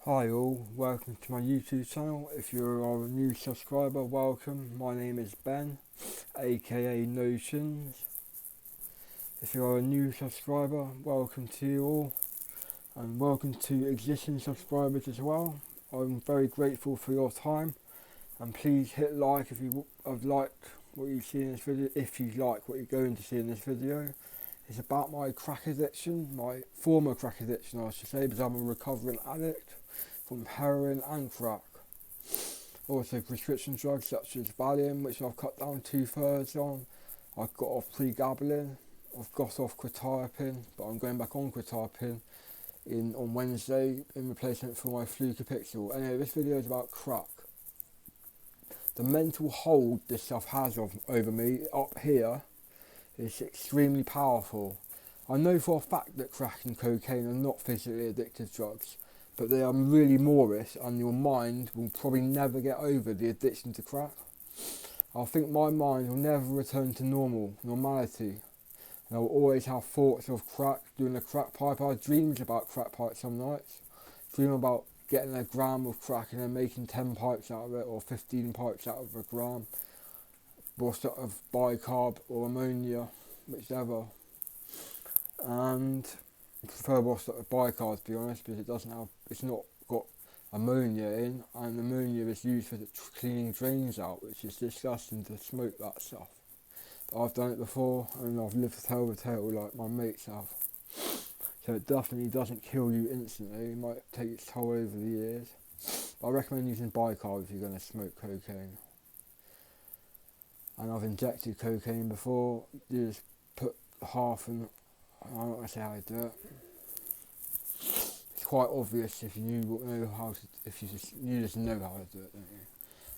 Hi all, welcome to my YouTube channel. If you're a new subscriber, welcome. My name is Ben, aka Notions. If you are a new subscriber, welcome to you all, and welcome to existing subscribers as well. I'm very grateful for your time, and please hit like if you have liked what you see in this video, if you like what you're going to see in this video. It's about my crack addiction, my former crack addiction I should say, because I'm a recovering addict from heroin and crack. Also prescription drugs such as Valium, which I've cut down 2/3 on. I've got off pregabalin, I've got off quetiapine, but I'm going back on quetiapine on Wednesday in replacement for my Flucopixel. Anyway, this video is about crack. The mental hold this stuff has over me up here is extremely powerful. I know for a fact that crack and cocaine are not physically addictive drugs, but they are really moreish, and your mind will probably never get over the addiction to crack. I think my mind will never return to normality, and I will always have thoughts of crack, doing a crack pipe. I have dreams about crack pipes some nights. Dream about getting a gram of crack and then making 10 pipes out of it, or 15 pipes out of a gram, or sort of bicarb or ammonia, whichever. And I prefer sort of bicarb, to be honest, because it's not got ammonia in, and ammonia is used for cleaning drains out, which is disgusting to smoke that stuff. But I've done it before, and I've lived to tell the tale like my mates have. So it definitely doesn't kill you instantly. It might take its toll over the years. But I recommend using bicarb if you're going to smoke cocaine. And I've injected cocaine before. You just put half, and I'm not going to say how to do it. It's quite obvious if you know how to. You just know how to do it, don't you?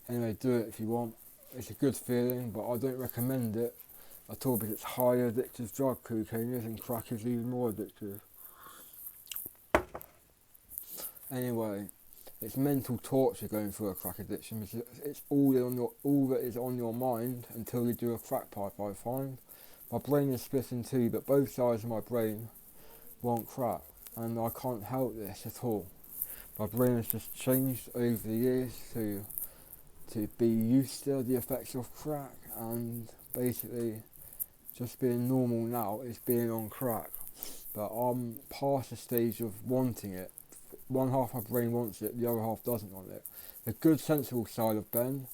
Anyway, do it if you want. It's a good feeling, but I don't recommend it at all because it's a highly addictive drug. Cocaine is, and crack is even more addictive. Anyway, it's mental torture going through a crack addiction because it's all that is on your mind until you do a crack pipe. I find my brain is split in two, but both sides of my brain want crack, and I can't help this at all. My brain has just changed over the years to be used to the effects of crack, and basically just being normal now is being on crack. But I'm past the stage of wanting it. One half of my brain wants it, the other half doesn't want it. The good sensible side of Ben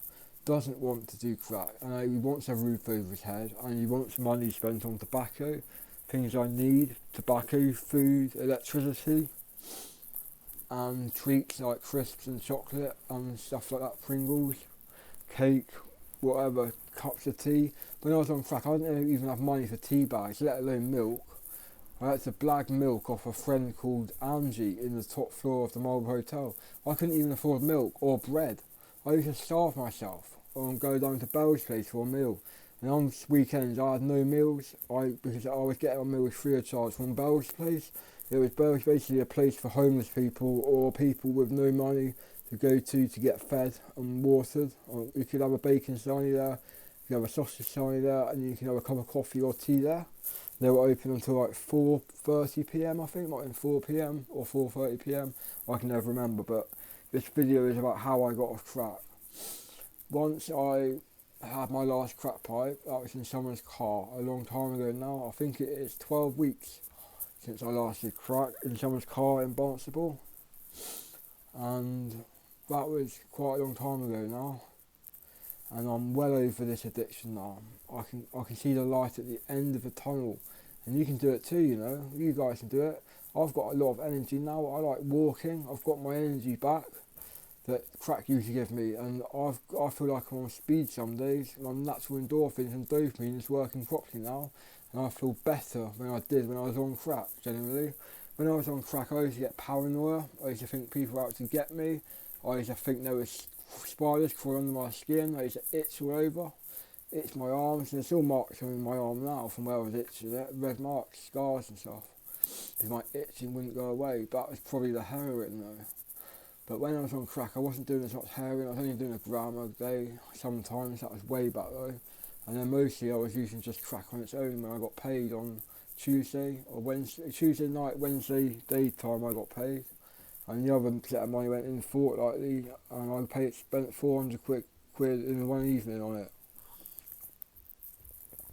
doesn't want to do crack, and he wants a roof over his head, and he wants money spent on tobacco, things I need, tobacco, food, electricity, and treats like crisps and chocolate and stuff like that, Pringles, cake, whatever, cups of tea. When I was on crack, I didn't even have money for tea bags, let alone milk. I had to blag milk off a friend called Angie in the top floor of the Marlborough Hotel. I couldn't even afford milk or bread. I used to starve myself or go down to Bell's place for a meal. And on weekends I had no meals because I was getting my meals free of charge from Bell's place. Bell's basically a place for homeless people or people with no money to go to get fed and watered. Or you could have a bacon sarnie there, you could have a sausage sarnie there, and you can have a cup of coffee or tea there. They were open until like 4:30 p.m. I think, might be 4 p.m. or 4:30 p.m. I can never remember, but this video is about how I got off crack. Once I had my last crack pipe, that was in someone's car a long time ago now. I think it is 12 weeks since I last did crack in someone's car in Barnstable, and that was quite a long time ago now. And I'm well over this addiction now. I can see the light at the end of the tunnel, and you can do it too. You know, you guys can do it. I've got a lot of energy now. I like walking. I've got my energy back that crack used to give me, and I feel like I'm on speed some days. My natural endorphins and dopamine is working properly now, and I feel better than I did when I was on crack. Generally, when I was on crack, I used to get paranoia. I used to think people were out to get me. I used to think there was spiders crawling under my skin. I used to itch all over, itch my arms, and there's still marks on my arm now from where I was itching it, red marks, scars and stuff, because my itching wouldn't go away. That was probably the heroin though. But when I was on crack, I wasn't doing as much heroin. I was only doing a gram a day sometimes. That was way back though. And then mostly I was using just crack on its own when I got paid on Tuesday or Wednesday, Tuesday night, Wednesday daytime I got paid. and the other set of money went in fortnightly, and spent 400 quid in one evening on it.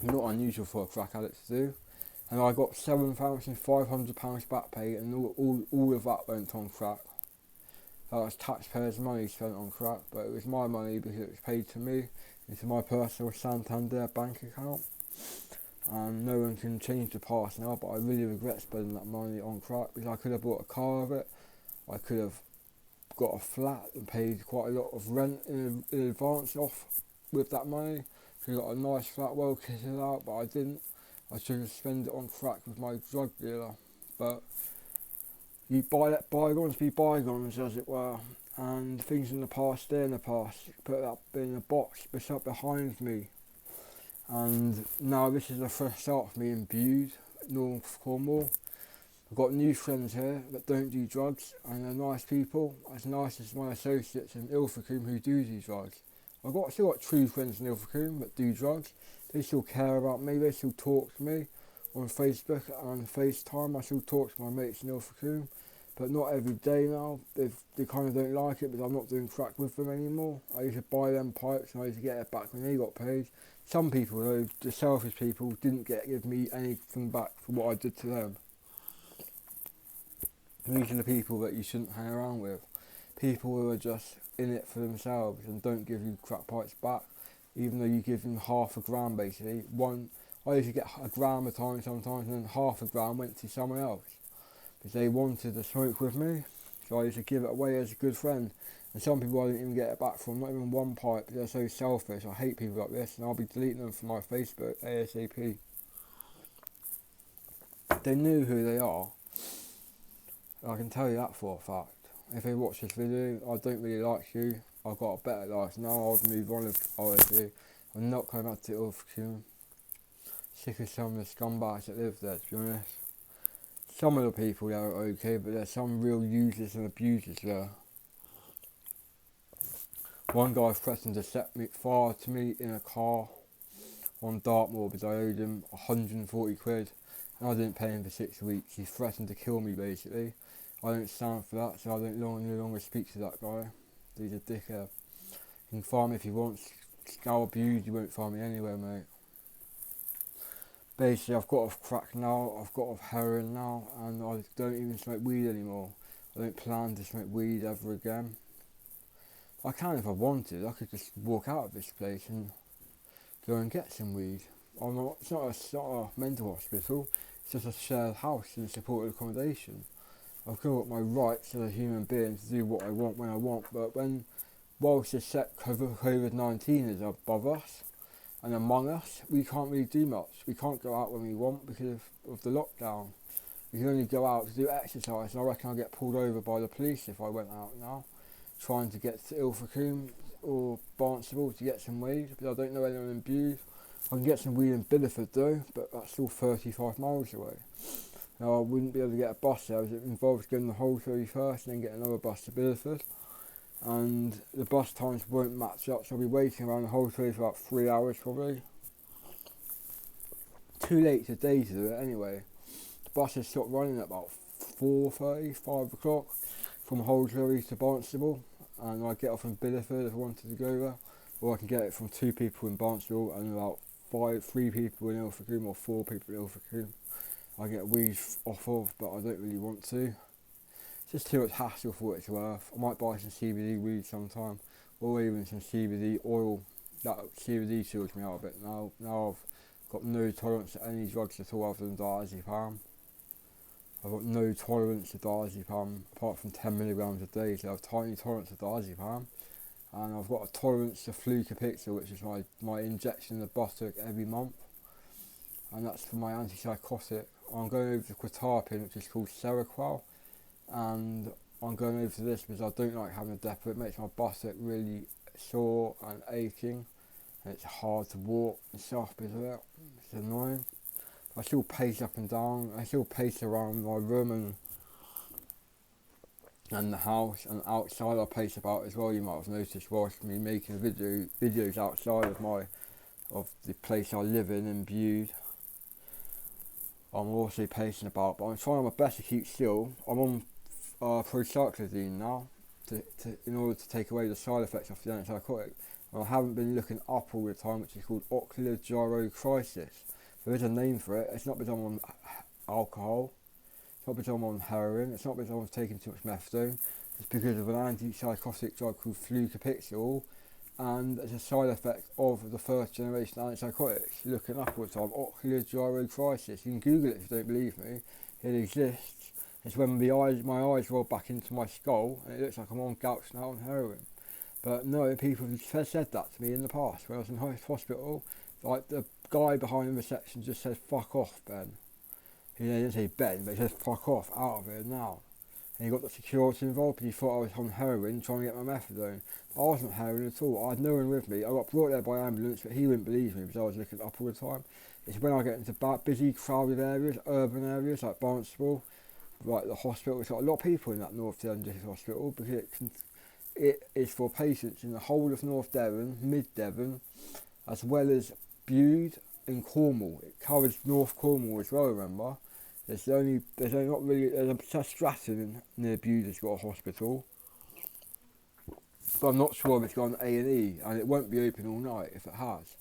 Not unusual for a crack addict to do. And I got £7,500 back pay, and all of that went on crack. That was taxpayers' money spent on crack, but it was my money because it was paid to me into my personal Santander bank account. And no one can change the past now, but I really regret spending that money on crack, because I could have bought a car with it. I could have got a flat and paid quite a lot of rent in advance off with that money. Could have got a nice flat, well kitted out, but I didn't. I should have spent it on crack with my drug dealer. But you let bygones be bygones, as it were, and things in the past stay in the past. Put that in a box, it's up behind me. And now this is the first start for me in Bude, North Cornwall. I've got new friends here that don't do drugs, and they're nice people, as nice as my associates in Ilfracombe who do drugs. I've still got true friends in Ilfracombe that do drugs. They still care about me, they still talk to me on Facebook and FaceTime. I still talk to my mates in Ilfracombe, but not every day now. They kind of don't like it, but I'm not doing crack with them anymore. I used to buy them pipes and I used to get it back when they got paid. Some people though, the selfish people, didn't give me anything back for what I did to them. These are the people that you shouldn't hang around with. People who are just in it for themselves and don't give you crack pipes back, even though you give them half a gram basically. I used to get a gram a time sometimes, and then half a gram went to someone else because they wanted to smoke with me. So I used to give it away as a good friend. And some people I didn't even get it back from, not even one pipe. They're so selfish. I hate people like this, and I'll be deleting them from my Facebook ASAP. They knew who they are. I can tell you that for a fact. If they watch this video, I don't really like you. I've got a better life now. I'd move on if I was you. I'm not coming back to Ilfracombe. Sick of some of the scumbags that live there, to be honest. Some of the people there are okay, but there's some real users and abusers there. One guy threatened to set fire to me in a car on Dartmoor because I owed him 140 quid and I didn't pay him for 6 weeks. He threatened to kill me basically. I don't stand for that, so I no longer speak to that guy. He's a dickhead. You can find me if you want. Scour abuse, you won't find me anywhere, mate. Basically, I've got off crack now, I've got off heroin now, and I don't even smoke weed anymore. I don't plan to smoke weed ever again. I can if I wanted. I could just walk out of this place and go and get some weed. It's not a mental hospital, it's just a shared house in supported accommodation. I've got my rights as a human being to do what I want when I want, but whilst this COVID-19 is above us and among us, we can't really do much. We can't go out when we want because of the lockdown. We can only go out to do exercise, and I reckon I'll get pulled over by the police if I went out now, trying to get to Ilfracombe or Barnstable to get some weed, but I don't know anyone in Bude. I can get some weed in Bideford though, but that's still 35 miles away. Now I wouldn't be able to get a bus there, as it involves going the whole ferry first and then get another bus to Bideford. And the bus times won't match up, so I'll be waiting around the whole ferry for about 3 hours probably. Too late today to do it anyway. The buses stop running at about 4:30, 5 o'clock from Holsbury to Barnstable, and I get off in Bideford if I wanted to go there, or I can get it from 2 people in Barnstable and about 3 people in Ilfracombe or 4 people in Ilfracombe. I get weed off of, but I don't really want to. It's just too much hassle for what it's worth. I might buy some CBD weed sometime, or even some CBD oil. That CBD chills me out a bit now. Now I've got no tolerance to any drugs at all other than diazepam. I've got no tolerance to diazepam apart from 10 milligrams a day, so I have tiny tolerance to diazepam. And I've got a tolerance to Flucapixel, which is my injection in the buttock every month. And that's for my antipsychotic. I'm going over to quetiapine, which is called Seroquel. And I'm going over to this because I don't like having a depot. It makes my buttock really sore and aching. And it's hard to walk and stuff because of it. It's annoying. I still pace up and down. I still pace around my room and the house, and outside I pace about as well. You might have noticed whilst me making videos outside of the place I live in Bude. I'm also pacing about, but I'm trying my best to keep still. I'm on procyclidine now, in order to take away the side effects of the antipsychotic. And I haven't been looking up all the time, which is called Ocular Crisis. There is a name for it. It's not because I'm on alcohol, it's not because I'm on heroin, it's not because I'm taking too much methadone. It's because of an antipsychotic drug called flukapixyl, and it's a side effect of the first generation antipsychotics. Looking up all the time, Ocular Crisis. You can Google it if you don't believe me. It exists. It's when my eyes roll back into my skull, and it looks like I'm on couch now on heroin. But no, people have said that to me in the past when I was in hospital. Like the guy behind the reception just said, "Fuck off, Ben." He didn't say Ben, but he said, "Fuck off, out of here now." And he got the security involved because he thought I was on heroin trying to get my methadone. I wasn't heroin at all. I had no one with me. I got brought there by ambulance, but he wouldn't believe me because I was looking up all the time. It's when I get into busy, crowded areas, urban areas like Barnstable, like the hospital. It's got a lot of people in that North Devon District Hospital because it is for patients in the whole of North Devon, Mid Devon, as well as Bude and Cornwall. It covers North Cornwall as well, remember. There's a Stratton near Bude that's got a hospital. But I'm not sure if it's got an A&E, and it won't be open all night if it has.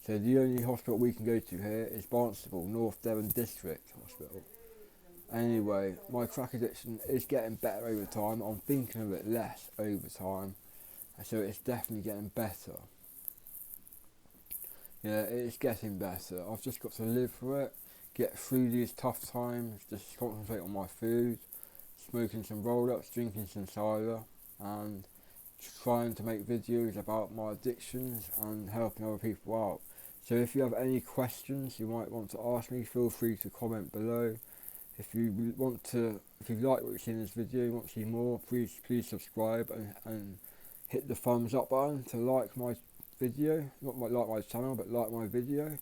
So the only hospital we can go to here is Barnstable, North Devon District Hospital. Anyway, my crack addiction is getting better over time. I'm thinking of it less over time, so it's definitely getting better. Yeah, it's getting better. I've just got to live through it, get through these tough times, just concentrate on my food, smoking some roll-ups, drinking some cider, and trying to make videos about my addictions and helping other people out. So if you have any questions you might want to ask me, feel free to comment below. If you like what you see in this video, you want to see more, please subscribe and hit the thumbs up button to like my video. Not like my channel, but like my video.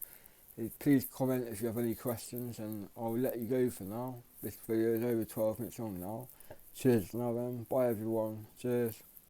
Please comment if you have any questions, and I'll let you go for now. This video is over 12 minutes long now. Cheers now then. Bye everyone. Cheers.